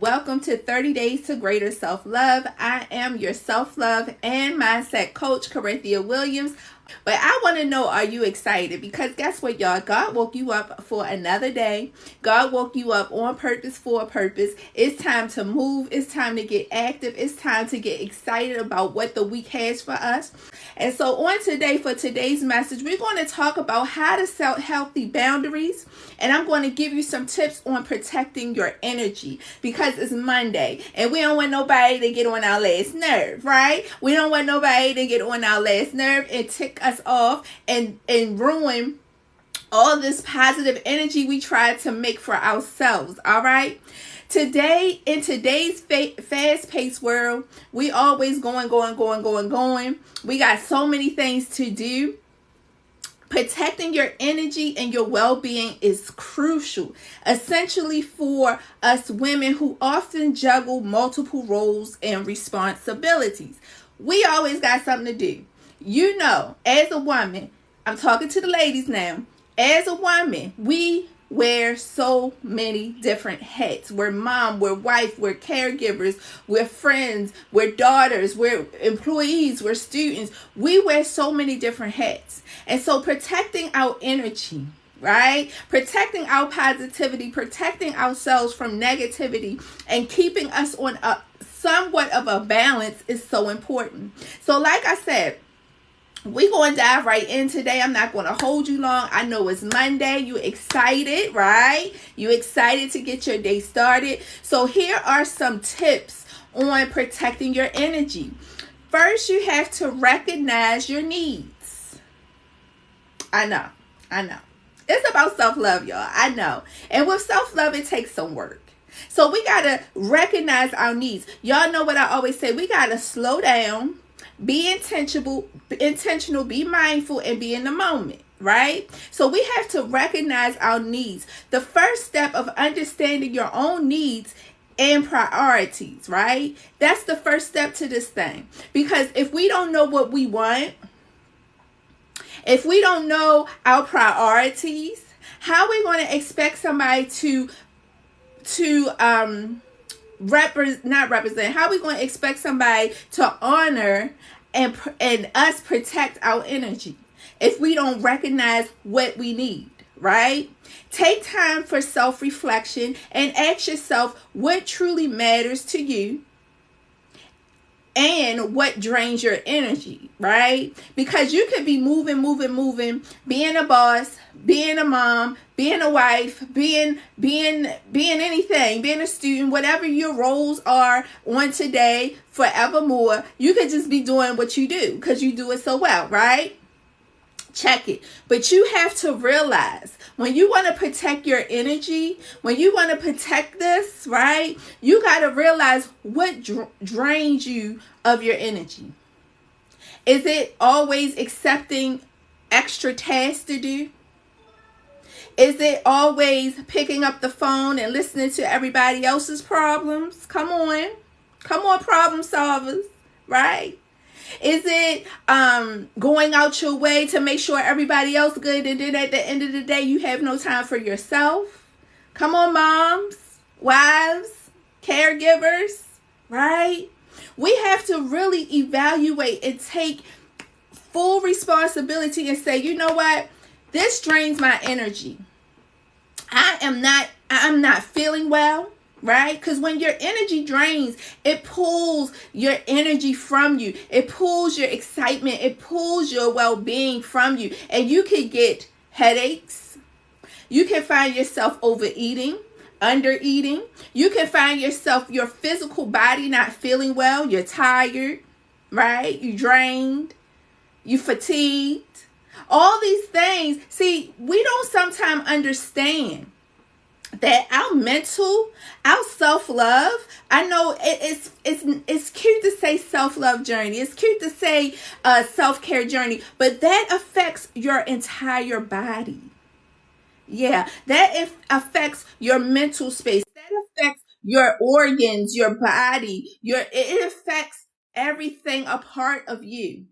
Welcome to 30 Days to Greater Self-Love. I am your self-love and mindset coach, Corinthia Williams. But I want to know, are you excited? Because guess what, y'all? God woke you up for another day. God woke you up on purpose for a purpose. It's time to move. It's time to get active. It's time to get excited about what the week has for us. And so on today, for today's message, we're going to talk about how to set healthy boundaries. And I'm going to give you some tips on protecting your energy because it's Monday and we don't want nobody to get on our last nerve, right? We don't want nobody to get on our last nerve and tick us off and ruin all this positive energy we try to make for ourselves. All right. Today, in today's fast-paced world, we always going. We got so many things to do. Protecting your energy and your well-being is crucial, essentially for us women who often juggle multiple roles and responsibilities. We always got something to do. You know, as a woman, I'm talking to the ladies now. As a woman, we wear so many different hats. We're mom, we're wife, we're caregivers, we're friends, we're daughters, we're employees, we're students. We wear so many different hats. And so protecting our energy, right? Protecting our positivity, protecting ourselves from negativity, and keeping us on a somewhat of a balance is so important. So like I said, we're going to dive right in today. I'm not going to hold you long. I know it's Monday. You excited, right? You excited to get your day started. So here are some tips on protecting your energy. First, you have to recognize your needs. I know. It's about self-love, y'all. I know. And with self-love, it takes some work. So we got to recognize our needs. Y'all know what I always say. We got to slow down. Be intentional, be mindful, and be in the moment, right? So we have to recognize our needs. The first step of understanding your own needs and priorities, right? That's the first step to this thing. Because if we don't know what we want, if we don't know our priorities, how are we going to expect somebody not represent, how are we going to expect somebody to honor and us protect our energy if we don't recognize what we need, right? Take time for self-reflection and ask yourself what truly matters to you and what drains your energy, right? Because you could be moving, being a boss, being a mom, being a wife, being anything, being a student, whatever your roles are on today, forevermore, you could just be doing what you do because you do it so well, right? Check it. But you have to realize when you want to protect your energy, when you want to protect this, right? You got to realize what drains you of your energy. Is it always accepting extra tasks to do? Is it always picking up the phone and listening to everybody else's problems? Come on, problem solvers, right? Is it going out your way to make sure everybody else good, and then at the end of the day you have no time for yourself? Come on, moms, wives, caregivers, right? We have to really evaluate and take full responsibility and say, you know what? This drains my energy. I'm not feeling well. Right? Because when your energy drains, it pulls your energy from you. It pulls your excitement. It pulls your well-being from you. And you can get headaches. You can find yourself overeating, undereating. You can find yourself, your physical body not feeling well. You're tired, right? You drained. You fatigued. All these things. See, we don't sometimes understand that our mental, our self-love, I know it's cute to say self-love journey. It's cute to say self-care journey, but that affects your entire body. Yeah, that affects your mental space. That affects your organs, your body. It affects everything a part of you.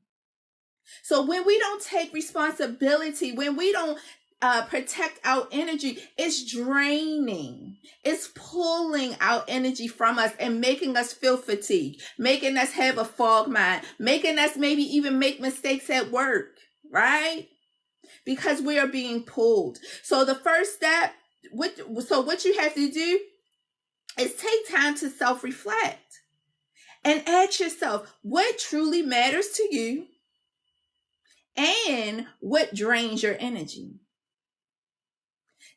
So when we don't take responsibility, when we don't protect our energy, it's draining. It's pulling our energy from us and making us feel fatigued, making us have a fog mind, making us maybe even make mistakes at work, right? Because we are being pulled. So the first step, what you have to do is take time to self-reflect and ask yourself what truly matters to you and what drains your energy.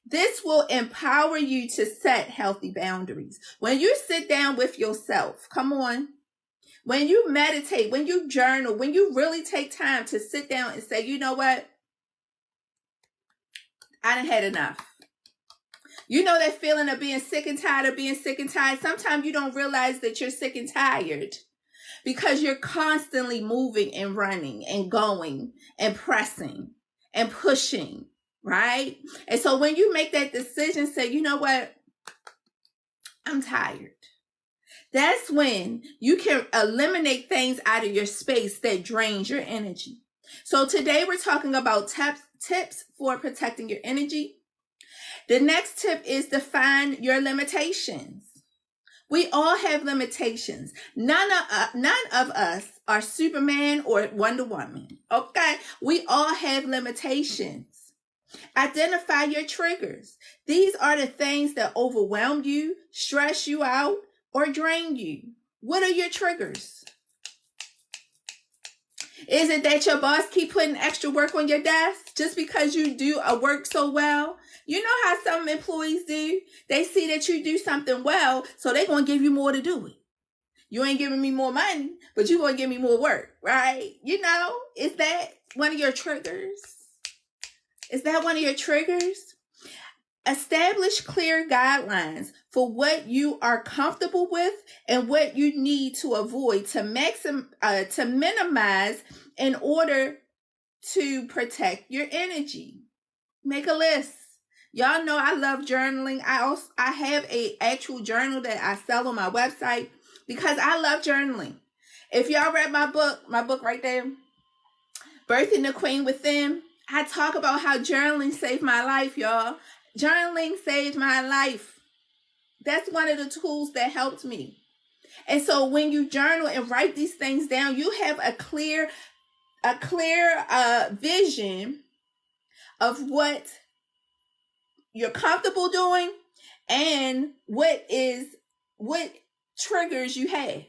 This will empower you to set healthy boundaries. When you sit down with yourself, come on, when you meditate, when you journal, when you really take time to sit down and say, you know what, I done had enough. You know that feeling of being sick and tired of being sick and tired? Sometimes you don't realize that you're sick and tired because you're constantly moving and running and going and pressing and pushing, right? And so when you make that decision, say, you know what? I'm tired. That's when you can eliminate things out of your space that drains your energy. So today we're talking about tips for protecting your energy. The next tip is define your limitations. We all have limitations. None of us are Superman or Wonder Woman. Okay? We all have limitations. Identify your triggers. These are the things that overwhelm you, stress you out, or drain you. What are your triggers? Is it that your boss keep putting extra work on your desk just because you do a work so well? You know how some employees do? They see that you do something well, so they're going to give you more to do it. You ain't giving me more money, but you're going to give me more work, right? You know, is that one of your triggers? Is that one of your triggers? Establish clear guidelines for what you are comfortable with and what you need to avoid to minimize in order to protect your energy. Make a list. Y'all know I love journaling. I have a actual journal that I sell on my website because I love journaling. If y'all read my book right there, Birthing the Queen Within, I talk about how journaling saved my life, y'all. Journaling saved my life. That's one of the tools that helped me. And so when you journal and write these things down, you have a clear vision of what you're comfortable doing and what triggers you have.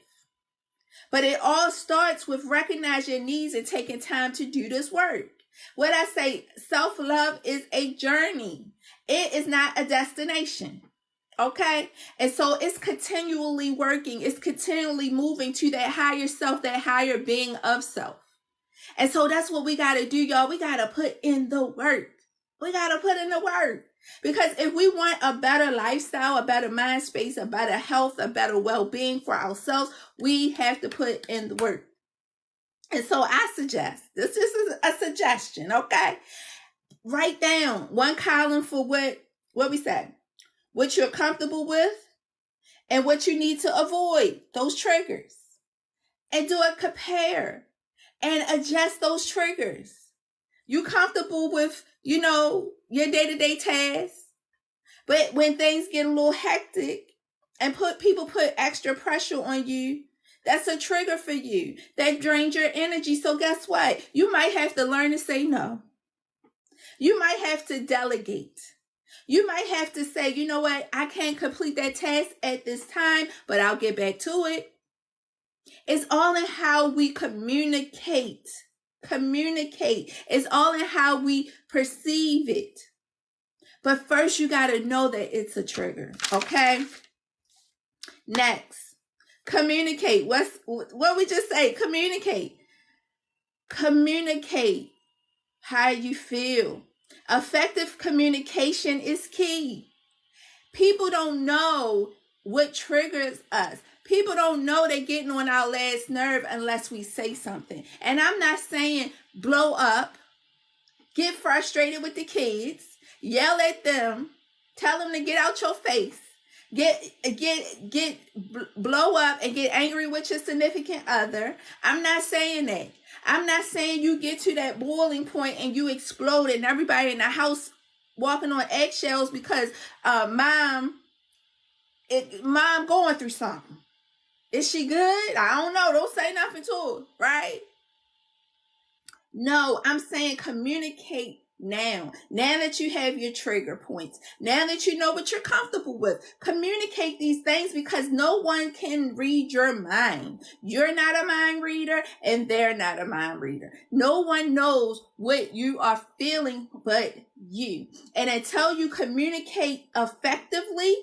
But it all starts with recognizing your needs and taking time to do this work. What I say, self-love is a journey. It is not a destination. Okay? And so it's continually working. It's continually moving to that higher self, that higher being of self. And so that's what we got to do, y'all. We got to put in the work. We got to put in the work. Because if we want a better lifestyle, a better mind space, a better health, a better well-being for ourselves, we have to put in the work. And so I suggest, this is a suggestion, okay? Write down one column for what we said, what you're comfortable with and what you need to avoid, those triggers. And do a compare and adjust those triggers. You comfortable with, your day-to-day tasks. But when things get a little hectic and people put extra pressure on you, that's a trigger for you. That drains your energy. So guess what? You might have to learn to say no. You might have to delegate. You might have to say, you know what? I can't complete that task at this time, but I'll get back to it. It's all in how we communicate. It's all in how we perceive it. But first, you got to know that it's a trigger. Okay? Next, communicate. What we just say? Communicate. Communicate how you feel. Effective communication is key. People don't know what triggers us. People don't know they're getting on our last nerve unless we say something. And I'm not saying blow up, get frustrated with the kids, yell at them, tell them to get out your face, blow up and get angry with your significant other. I'm not saying that. I'm not saying you get to that boiling point and you explode and everybody in the house walking on eggshells because mom going through something. Is she good? I don't know. Don't say nothing to her, right? No, I'm saying communicate now. Now that you have your trigger points, now that you know what you're comfortable with, communicate these things because no one can read your mind. You're not a mind reader and they're not a mind reader. No one knows what you are feeling but you. And until you communicate effectively,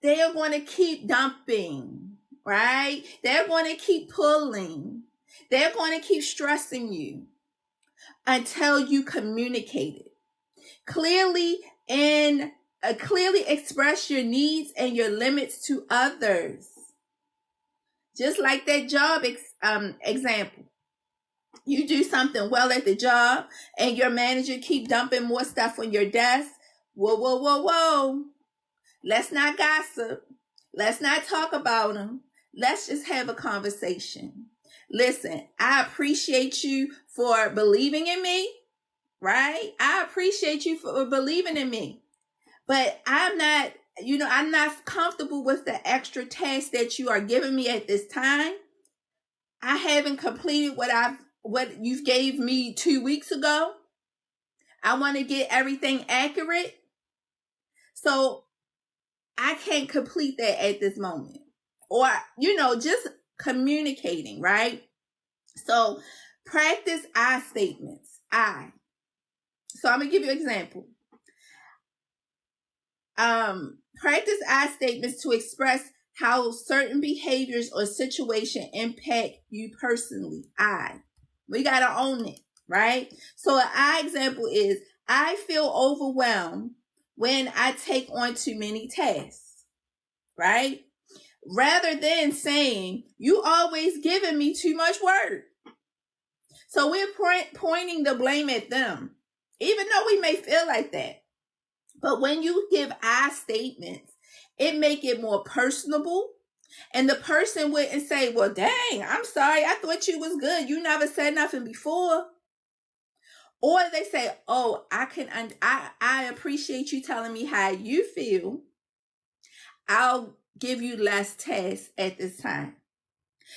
they're going to keep dumping, right? They're going to keep pulling. They're going to keep stressing you until you communicate it clearly and clearly express your needs and your limits to others. Just like that job example. You do something well at the job and your manager keep dumping more stuff on your desk. Whoa. Let's not gossip. Let's not talk about them. Let's just have a conversation. Listen, I appreciate you for believing in me, right? I appreciate you for believing in me. But I'm not comfortable with the extra task that you are giving me at this time. I haven't completed what you gave me 2 weeks ago. I want to get everything accurate. So I can't complete that at this moment. Or, just communicating, right? So practice I statements. So I'm going to give you an example. Practice I statements to express how certain behaviors or situation impact you personally. We got to own it, right? So an I example is, I feel overwhelmed when I take on too many tasks, right? Rather than saying, you always giving me too much work. So we're pointing the blame at them, even though we may feel like that. But when you give I statements, it make it more personable. And the person wouldn't say, well, dang, I'm sorry. I thought you was good. You never said nothing before. Or they say, oh, I appreciate you telling me how you feel. I'll give you less tasks at this time.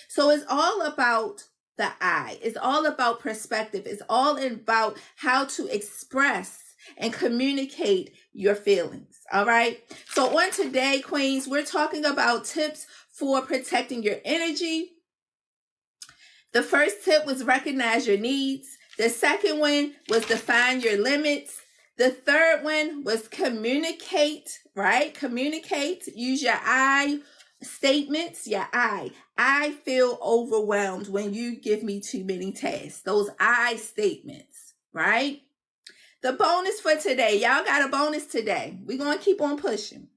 So it's all about the I. It's all about perspective. It's all about how to express and communicate your feelings. All right. So on today, Queens, we're talking about tips for protecting your energy. The first tip was recognize your needs. The second one was define your limits. The third one was communicate, right? Communicate. Use your I statements. Your I feel overwhelmed when you give me too many tasks. Those I statements, right? The bonus for today. Y'all got a bonus today. We're going to keep on pushing.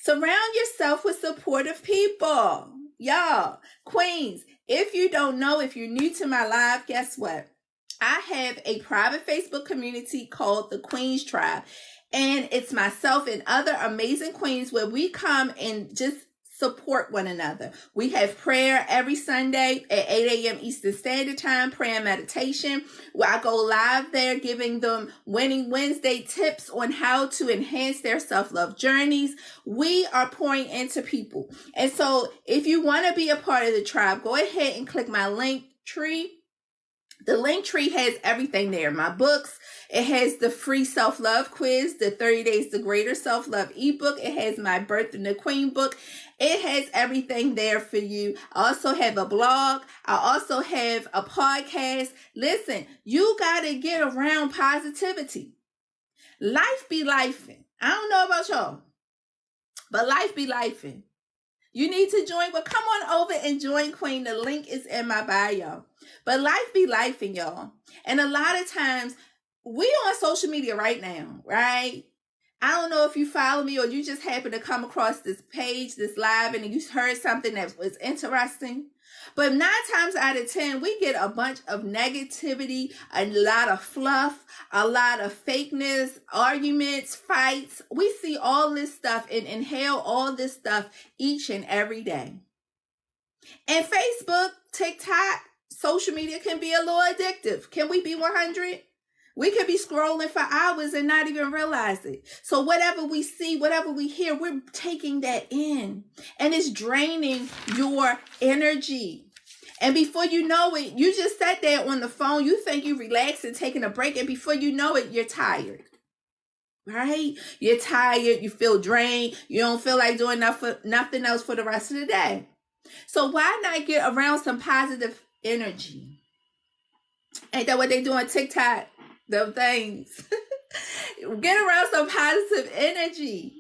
Surround yourself with supportive people. Y'all, Queens, if you don't know, if you're new to my live, guess what? I have a private Facebook community called the Queens Tribe. And it's myself and other amazing queens where we come and just support one another. We have prayer every Sunday at 8 a.m. Eastern Standard Time, prayer and meditation, where I go live there giving them Winning Wednesday tips on how to enhance their self-love journeys. We are pouring into people. And so if you want to be a part of the tribe, go ahead and click my link tree. The link tree has everything there. My books. It has the free self-love quiz, the 30 Days to Greater Self-Love ebook. It has my Birthing the Queen book. It has everything there for you. I also have a blog. I also have a podcast. Listen, you got to get around positivity. Life be lifing. I don't know about y'all, but life be lifing. You need to join. Well, come on over and join Queen. The link is in my bio. But life be lifing, y'all. And a lot of times, we on social media right now, right? I don't know if you follow me or you just happen to come across this page, this live, and you heard something that was interesting. But 9 times out of 10, we get a bunch of negativity, a lot of fluff, a lot of fakeness, arguments, fights. We see all this stuff and inhale all this stuff each and every day. And Facebook, TikTok, social media can be a little addictive. Can we be 100? We could be scrolling for hours and not even realize it. So whatever we see, whatever we hear, we're taking that in, and it's draining your energy. And before you know it, you just sat there on the phone. You think you relaxed and taking a break, and before you know it, you're tired. Right? You're tired. You feel drained. You don't feel like doing nothing else for the rest of the day. So why not get around some positive energy? Ain't that what they do on TikTok? Them things. Get around some positive energy.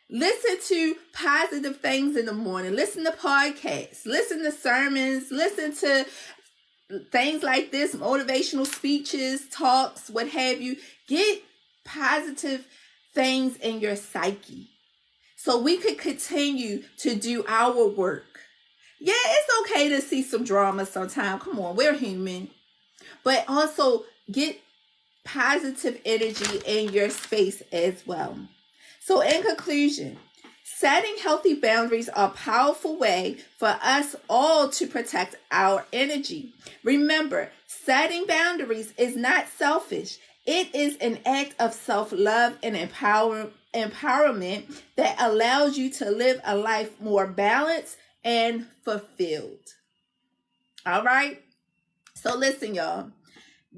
Listen to positive things in the morning. Listen to podcasts. Listen to sermons. Listen to things like this, motivational speeches, talks, what have you. Get positive things in your psyche so we could continue to do our work. Yeah, it's okay to see some drama sometimes. Come on, we're human. But also get positive energy in your space as well. So in conclusion, setting healthy boundaries are a powerful way for us all to protect our energy. Remember, setting boundaries is not selfish. It is an act of self-love and empowerment that allows you to live a life more balanced and fulfilled. All right? So listen, y'all.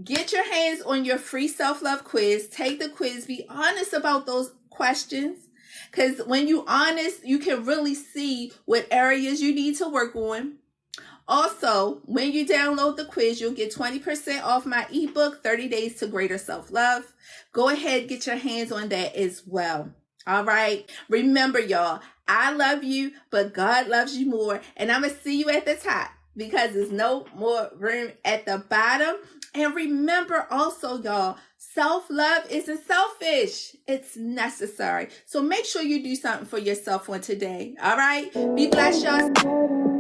Get your hands on your free self-love quiz. Take the quiz. Be honest about those questions. Because when you're honest, you can really see what areas you need to work on. Also, when you download the quiz, you'll get 20% off my ebook, 30 Days to Greater Self-Love. Go ahead, get your hands on that as well. All right. Remember, y'all, I love you, but God loves you more. And I'm going to see you at the top because there's no more room at the bottom. And remember also, y'all, self-love isn't selfish. It's necessary. So make sure you do something for yourself on today. All right. Be blessed, y'all.